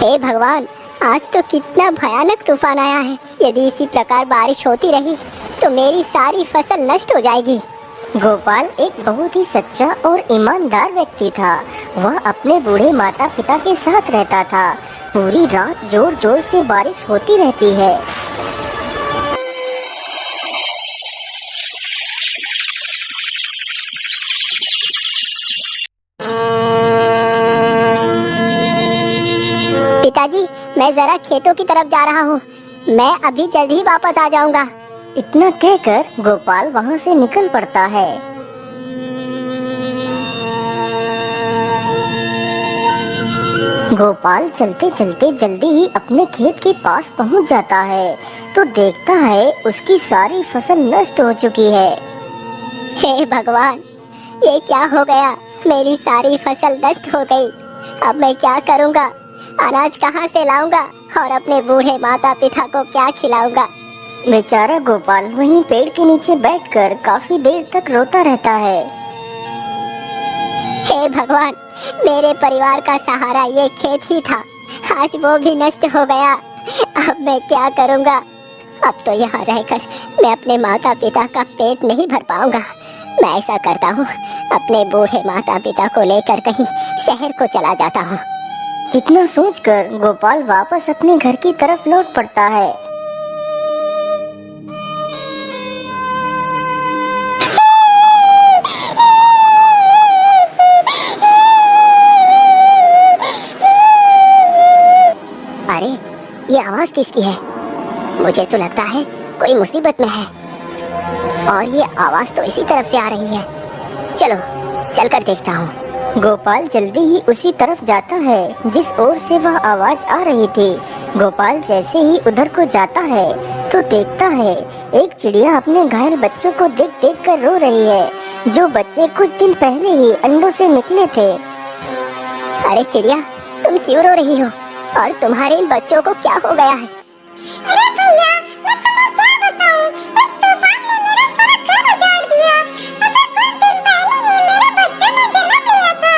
हे भगवान, आज तो कितना भयानक तूफान आया है। यदि इसी प्रकार बारिश होती रही तो मेरी सारी फसल नष्ट हो जाएगी। गोपाल एक बहुत ही सच्चा और ईमानदार व्यक्ति था। वह अपने बूढ़े माता पिता के साथ रहता था। पूरी रात जोर जोर से बारिश होती रहती है। पिताजी, मैं जरा खेतों की तरफ जा रहा हूँ। मैं अभी जल्द ही वापस आ जाऊंगा। इतना कहकर गोपाल वहाँ से निकल पड़ता है। गोपाल चलते चलते जल्दी ही अपने खेत के पास पहुँच जाता है तो देखता है उसकी सारी फसल नष्ट हो चुकी है। हे भगवान, ये क्या हो गया? मेरी सारी फसल नष्ट हो गई। अब मैं क्या करूँगा? अनाज कहाँ से लाऊंगा और अपने बूढ़े माता पिता को क्या खिलाऊंगा? बेचारा गोपाल वहीं पेड़ के नीचे बैठकर काफी देर तक रोता रहता है। हे भगवान, मेरे परिवार का सहारा ये खेत ही था, आज वो भी नष्ट हो गया। अब मैं क्या करूंगा? अब तो यहाँ रहकर मैं अपने माता पिता का पेट नहीं भर पाऊंगा। मैं ऐसा करता हूँ, अपने बूढ़े माता पिता को लेकर कहीं शहर को चला जाता हूँ। इतना सोचकर गोपाल वापस अपने घर की तरफ लौट पड़ता है। अरे, ये आवाज किसकी है? मुझे तो लगता है कोई मुसीबत में है और ये आवाज तो इसी तरफ से आ रही है। चलो चलकर देखता हूँ। गोपाल जल्दी ही उसी तरफ जाता है जिस ओर से वह आवाज आ रही थी। गोपाल जैसे ही उधर को जाता है तो देखता है एक चिड़िया अपने घायल बच्चों को देख देख कर रो रही है, जो बच्चे कुछ दिन पहले ही अंडों से निकले थे। अरे चिड़िया, तुम क्यों रो रही हो और तुम्हारे इन बच्चों को क्या हो गया है? अरे भैया, मैं तुम्हें क्या बताऊं? इस तूफान ने मेरा सारा घर उजाड़ दिया। अभी कुछ दिन पहले ही मेरे बच्चों ने जन्म लिया था।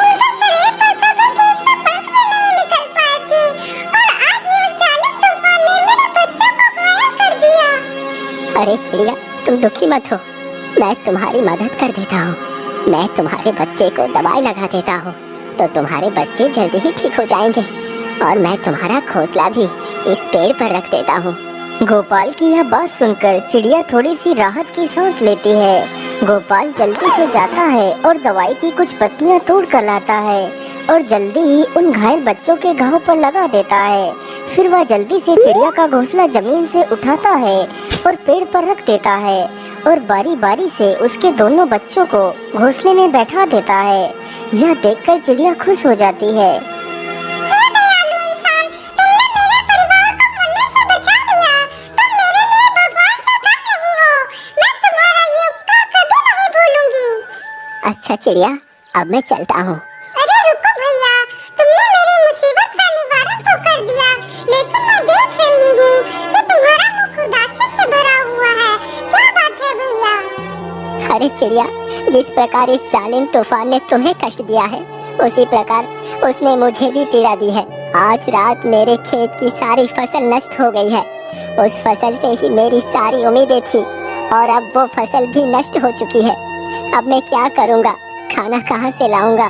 उनके शरीर पर कभी ठीक से पंख भी नहीं निकल पाए थे और आज ये उस जालिम तूफान ने मेरे बच्चों को घायल कर दिया। अरे चिड़िया, तुम दुखी मत हो, मैं तुम्हारी मदद कर देता हूँ। मैं तुम्हारे बच्चे को दवाई लगा देता हूँ तो तुम्हारे बच्चे जल्दी ही ठीक हो जाएंगे और मैं तुम्हारा घोंसला भी इस पेड़ पर रख देता हूँ। गोपाल की यह बात सुनकर चिड़िया थोड़ी सी राहत की सांस लेती है। गोपाल जल्दी से जाता है और दवाई की कुछ पत्तियां तोड़ कर लाता है और जल्दी ही उन घायल बच्चों के घाव पर लगा देता है। फिर वह जल्दी से चिड़िया का घोंसला जमीन से उठाता है और पेड़ पर रख देता है और बारी बारी से उसके दोनों बच्चों को घोंसले में बैठा देता है। यह देखकर चिड़िया खुश हो जाती है। अच्छा चिड़िया, अब मैं चलता हूँ। अरे रुको भैया, तुमने मेरी मुसीबत का निवारण तो कर दिया, लेकिन मैं देख रही हूँ कि तुम्हारा मुख उदासी से भरा हुआ है। क्या बात है भैया? अरे चिड़िया, जिस प्रकार इस जालिम तूफान ने तुम्हें कष्ट दिया है, उसी प्रकार उसने मुझे भी पीड़ा दी है। आज रात मेरे खेत की सारी फसल नष्ट हो गई है। उस फसल से ही मेरी सारी उम्मीदें थी और अब वो फसल भी नष्ट हो चुकी है। अब मैं क्या करूँगा? खाना कहाँ से लाऊंगा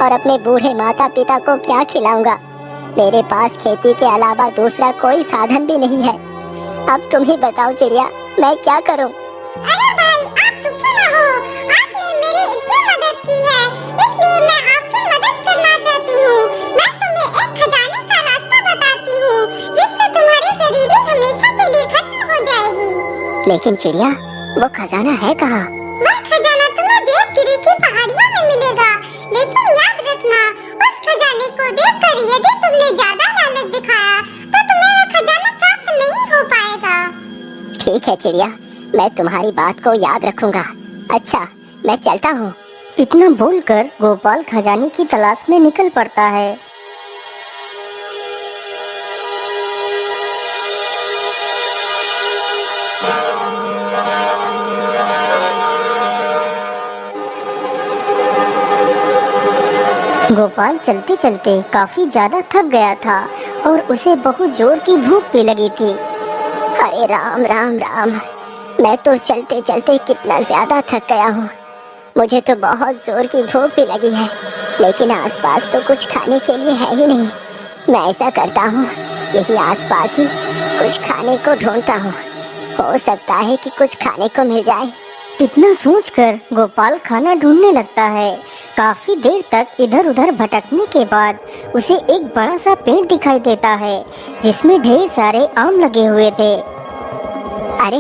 और अपने बूढ़े माता पिता को क्या खिलाऊंगा? मेरे पास खेती के अलावा दूसरा कोई साधन भी नहीं है। अब तुम ही बताओ चिड़िया, मैं क्या करूँ? अरे भाई, आप दुखी ना हो। आपने मेरी इतनी मदद की है, इसलिए मैं आपकी मदद करना चाहती हूँ। मैं तुम्हें एक खजाने का रास्ता बताती हूँ, जिससे तुम्हारी गरीबी हमेशा के लिए खत्म हो जाएगी। लेकिन चिड़िया, वो खजाना है कहाँ? वह खजाना तुम्हें देवगिरी की पहाड़ियों में मिलेगा, लेकिन याद रखना, उस खजाने को देखकर यदि तुमने ज्यादा लालच दिखाया तो तुम्हें वह खजाना प्राप्त नहीं हो पाएगा। ठीक है चिड़िया, मैं तुम्हारी बात को याद रखूंगा। अच्छा, मैं चलता हूँ। इतना बोलकर गोपाल खजाने की तलाश में निकल पड़ता है। गोपाल चलते चलते काफी ज्यादा थक गया था और उसे बहुत जोर की भूख भी लगी थी। अरे राम राम राम, मैं तो चलते चलते कितना ज्यादा थक गया हूँ। मुझे तो बहुत जोर की भूख भी लगी है, लेकिन आसपास तो कुछ खाने के लिए है ही नहीं। मैं ऐसा करता हूँ, यही आसपास ही कुछ खाने को ढूंढता हूँ। हो सकता है कि कुछ खाने को मिल जाए। इतना सोचकर गोपाल खाना ढूंढने लगता है। काफी देर तक इधर उधर भटकने के बाद उसे एक बड़ा सा पेड़ दिखाई देता है जिसमें ढेर सारे आम लगे हुए थे। अरे,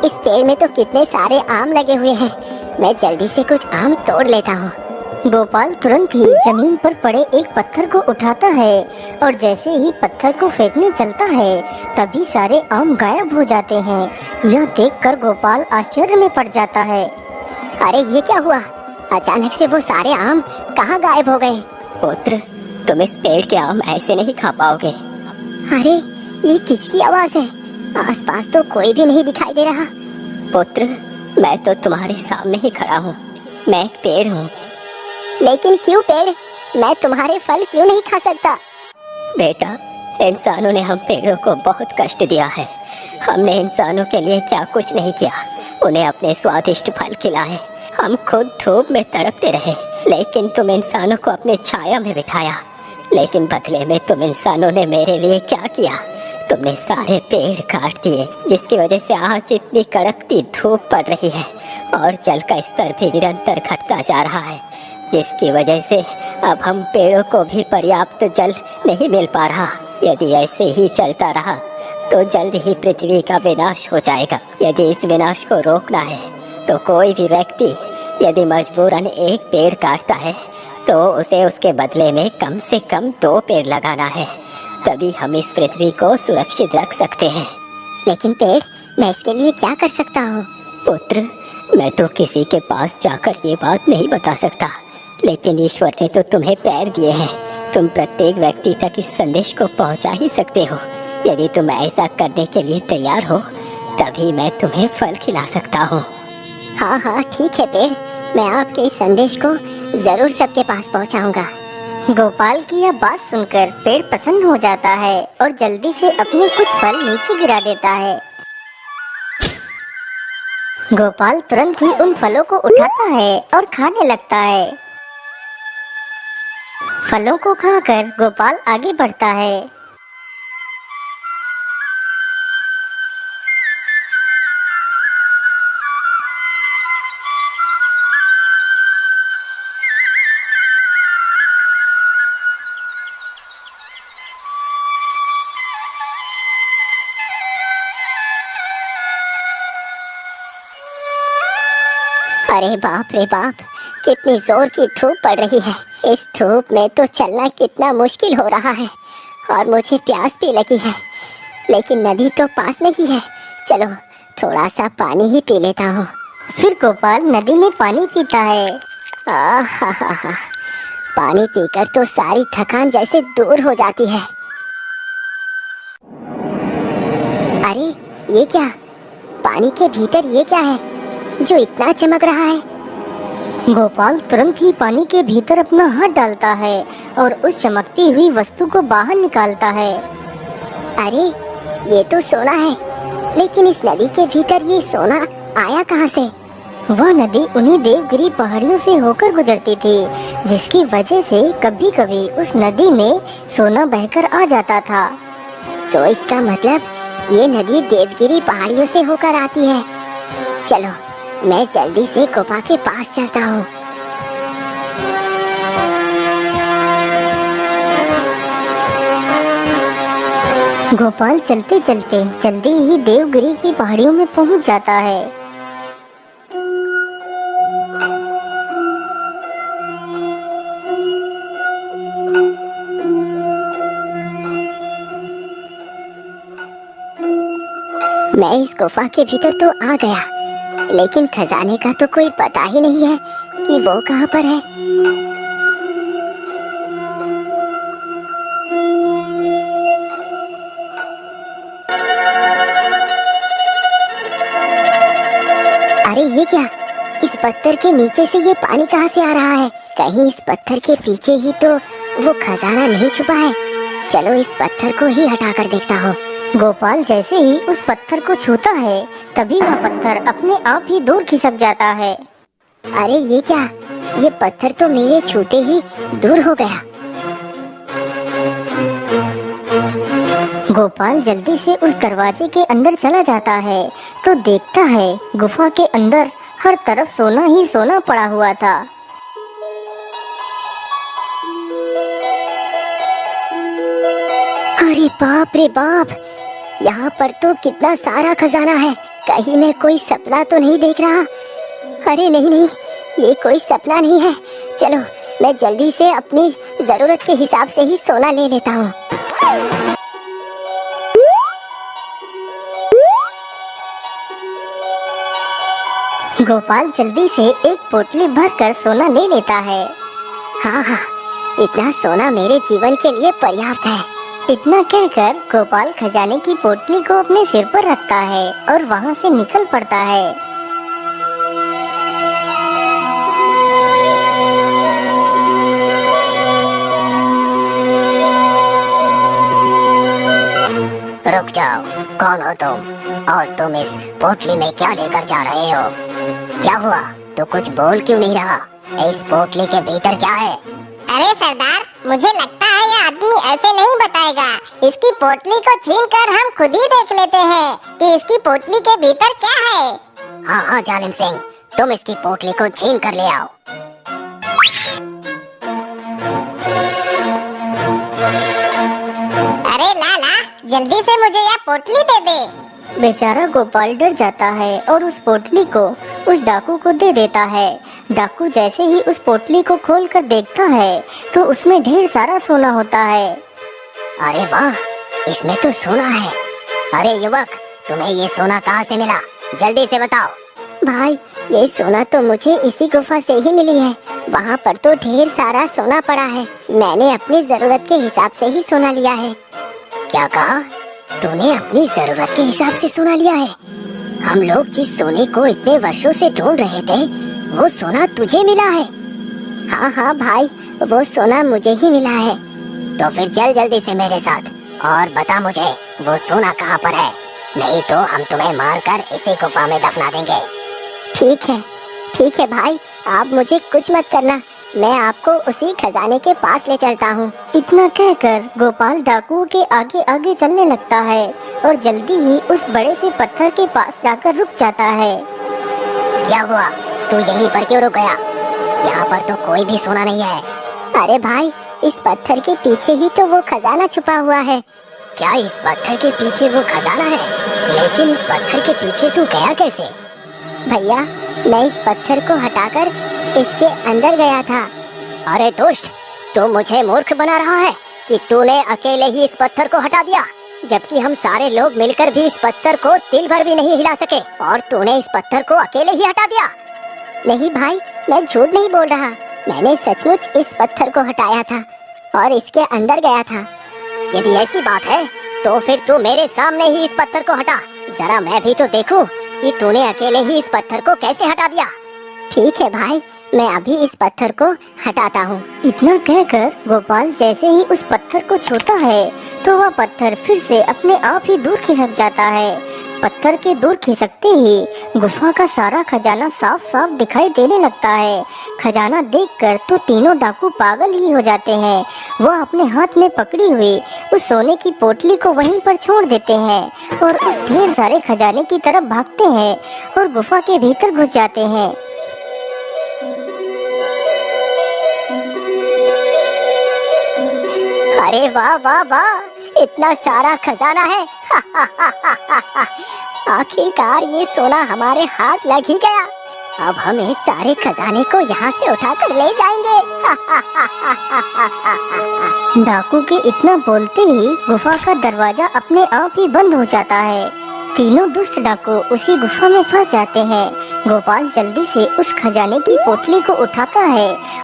इस पेड़ में तो कितने सारे आम लगे हुए हैं। मैं जल्दी से कुछ आम तोड़ लेता हूँ। गोपाल तुरंत ही जमीन पर पड़े एक पत्थर को उठाता है और जैसे ही पत्थर को फेंकने चलता है तभी सारे आम गायब हो जाते हैं। यह देखकर गोपाल आश्चर्य में पड़ जाता है। अरे, ये क्या हुआ? अचानक से वो सारे आम कहाँ गायब हो गए? पुत्र, तुम इस पेड़ के आम ऐसे नहीं खा पाओगे। अरे, ये किसकी आवाज है? आसपास तो कोई भी नहीं दिखाई दे रहा। पुत्र, मैं तो तुम्हारे सामने ही खड़ा हूँ। मैं एक पेड़ हूँ। लेकिन क्यों पेड़? मैं तुम्हारे फल क्यों नहीं खा सकता? बेटा, इंसानों ने हम पेड़ों को बहुत कष्ट दिया है। हमने इंसानों के लिए क्या कुछ नहीं किया। उन्हें अपने स्वादिष्ट फल खिलाए। हम खुद धूप में तड़पते रहे, लेकिन तुम इंसानों को अपने छाया में बिठाया। लेकिन बदले में तुम इंसानों ने मेरे लिए क्या किया? तुमने सारे पेड़ काट दिए, जिसकी वजह से आज इतनी कड़कती धूप पड़ रही है और जल का स्तर भी निरंतर घटता जा रहा है, जिसकी वजह से अब हम पेड़ों को भी पर्याप्त जल नहीं मिल पा रहा। यदि ऐसे ही चलता रहा तो जल्द ही पृथ्वी का विनाश हो जाएगा। यदि इस विनाश को रोकना है तो कोई भी व्यक्ति यदि मजबूरन एक पेड़ काटता है तो उसे उसके बदले में कम से कम 2 पेड़ लगाना है। तभी हम इस पृथ्वी को सुरक्षित रख सकते हैं। लेकिन पेड़, मैं इसके लिए क्या कर सकता हूँ? पुत्र, मैं तो किसी के पास जाकर ये बात नहीं बता सकता, लेकिन ईश्वर ने तो तुम्हें पैर दिए हैं। तुम प्रत्येक व्यक्ति तक इस संदेश को पहुँचा ही सकते हो। यदि तुम ऐसा करने के लिए तैयार हो तभी मैं तुम्हें फल खिला सकता हूँ। हाँ हाँ, ठीक है पेड़, मैं आपके इस संदेश को जरूर सबके पास पहुँचाऊंगा। गोपाल की यह बात सुनकर पेड़ प्रसन्न हो जाता है और जल्दी से अपने कुछ फल नीचे गिरा देता है। गोपाल तुरंत ही उन फलों को उठाता है और खाने लगता है। फलों को खाकर गोपाल आगे बढ़ता है। अरे बाप रे बाप, कितनी जोर की धूप पड़ रही है। इस धूप में तो चलना कितना मुश्किल हो रहा है और मुझे प्यास भी लगी है, लेकिन नदी तो पास में ही है। चलो थोड़ा सा पानी ही पी लेता हूँ। फिर गोपाल नदी में पानी पीता है। आहा, पानी पीकर तो सारी थकान जैसे दूर हो जाती है। अरे ये क्या? पानी के भीतर ये क्या है जो इतना चमक रहा है? गोपाल तुरंत ही पानी के भीतर अपना हाथ डालता है और उस चमकती हुई वस्तु को बाहर निकालता है। अरे ये तो सोना है, लेकिन इस नदी के भीतर ये सोना आया कहाँ से? वह नदी उन्हीं देवगिरी पहाड़ियों से होकर गुजरती थी, जिसकी वजह से कभी कभी उस नदी में सोना बहकर आ जाता था। तो इसका मतलब ये नदी देवगिरी पहाड़ियों से होकर आती है। चलो मैं जल्दी से गुफा के पास चलता हूँ। गोपाल चलते चलते जल्दी ही देवगिरी की पहाड़ियों में पहुँच जाता है। मैं इस गुफा के भीतर तो आ गया, लेकिन खजाने का तो कोई पता ही नहीं है कि वो कहाँ पर है। अरे ये क्या? इस पत्थर के नीचे से ये पानी कहाँ से आ रहा है? कहीं इस पत्थर के पीछे ही तो वो खजाना नहीं छुपा है। चलो इस पत्थर को ही हटाकर देखता हूँ। गोपाल जैसे ही उस पत्थर को छूता है तभी वह पत्थर अपने आप ही दूर खिसक जाता है। अरे ये क्या, ये पत्थर तो मेरे छूते ही दूर हो गया। गोपाल जल्दी से उस दरवाजे के अंदर चला जाता है तो देखता है गुफा के अंदर हर तरफ सोना ही सोना पड़ा हुआ था। अरे बाप रे बाप, यहाँ पर तो कितना सारा खजाना है। कहीं मैं कोई सपना तो नहीं देख रहा। अरे नहीं नहीं, ये कोई सपना नहीं है। चलो मैं जल्दी से अपनी जरूरत के हिसाब से ही सोना ले लेता हूँ। गोपाल जल्दी से एक पोटली भरकर सोना ले लेता है। हाँ हाँ, इतना सोना मेरे जीवन के लिए पर्याप्त है। इतना कहकर गोपाल खजाने की पोटली को अपने सिर पर रखता है और वहाँ से निकल पड़ता है। रुक जाओ, कौन हो तुम और तुम इस पोटली में क्या लेकर जा रहे हो? क्या हुआ, तू कुछ बोल क्यों नहीं रहा? इस पोटली के भीतर क्या है? अरे सरदार, मुझे लगता है ये आदमी ऐसे नहीं बताएगा। इसकी पोटली को छीन कर हम खुद ही देख लेते हैं कि इसकी पोटली के भीतर क्या है। हाँ हाँ जालिम सिंह, तुम इसकी पोटली को छीन कर ले आओ। अरे लाला, जल्दी से मुझे यह पोटली दे दे। बेचारा गोपाल डर जाता है और उस पोटली को उस डाकू को दे देता है। डाकू जैसे ही उस पोटली को खोलकर देखता है तो उसमें ढेर सारा सोना होता है। अरे वाह, इसमें तो सोना है। अरे युवक, तुम्हें ये सोना कहाँ से मिला? जल्दी से बताओ। भाई, ये सोना तो मुझे इसी गुफा से ही मिली है। वहाँ पर तो ढेर सारा सोना पड़ा है। मैंने अपनी जरूरत के हिसाब से ही सोना लिया है। क्या कहा? तूने अपनी जरूरत के हिसाब से सोना लिया है? हम लोग जिस सोने को इतने वर्षों से ढूंढ रहे थे, वो सोना तुझे मिला है? हाँ हाँ भाई, वो सोना मुझे ही मिला है। तो फिर चल जल्दी से मेरे साथ और बता मुझे वो सोना कहाँ पर है, नहीं तो हम तुम्हें मारकर इसी गुफा में दफना देंगे। ठीक है भाई, आप मुझे कुछ मत करना, मैं आपको उसी खजाने के पास ले चलता हूँ। इतना कहकर गोपाल डाकुओं के आगे आगे चलने लगता है और जल्दी ही उस बड़े से पत्थर के पास जाकर रुक जाता है। क्या हुआ, तू यहीं पर क्यों रुक गया? यहाँ पर तो कोई भी सोना नहीं है। अरे भाई, इस पत्थर के पीछे ही तो वो खजाना छुपा हुआ है। क्या इस पत्थर के पीछे वो खजाना है? लेकिन इस पत्थर के पीछे तू गया कैसे? भैया, मैं इस पत्थर को हटाकर इसके अंदर गया था। अरे दुष्ट, तू मुझे मूर्ख बना रहा है कि तूने अकेले ही इस पत्थर को हटा दिया, जबकि हम सारे लोग मिलकर भी इस पत्थर को तिल भर भी नहीं हिला सके, और तूने इस पत्थर को अकेले ही हटा दिया। नहीं भाई, मैं झूठ नहीं बोल रहा, मैंने सचमुच इस पत्थर को हटाया था और इसके अंदर गया था। यदि ऐसी बात है तो फिर तू मेरे सामने ही इस पत्थर को हटा, जरा मैं भी तो देखूं कि तूने अकेले ही इस पत्थर को कैसे हटा दिया। ठीक है भाई, मैं अभी इस पत्थर को हटाता हूँ। इतना कहकर गोपाल जैसे ही उस पत्थर को छूता है तो वह पत्थर फिर से अपने आप ही दूर खिसक जाता है। पत्थर के दूर खिसकते ही गुफा का सारा खजाना साफ साफ दिखाई देने लगता है। खजाना देखकर तो तीनों डाकू पागल ही हो जाते हैं। वह अपने हाथ में पकड़ी हुई उस सोने की पोटली को वहीं पर छोड़ देते हैं और उस ढेर सारे खजाने की तरफ भागते हैं और गुफा के भीतर घुस जाते हैं। अरे वाह वाह वाह, इतना सारा खजाना है। आखिरकार ये सोना हमारे हाथ लग ही गया। अब हम इस सारे खजाने को यहाँ से उठाकर ले जाएंगे। डाकू के इतना बोलते ही गुफा का दरवाजा अपने आप ही बंद हो जाता है। तीनों दुष्ट डाकू उसी गुफा में फंस जाते हैं। गोपाल जल्दी से उस खजाने की पोटली को उठाता है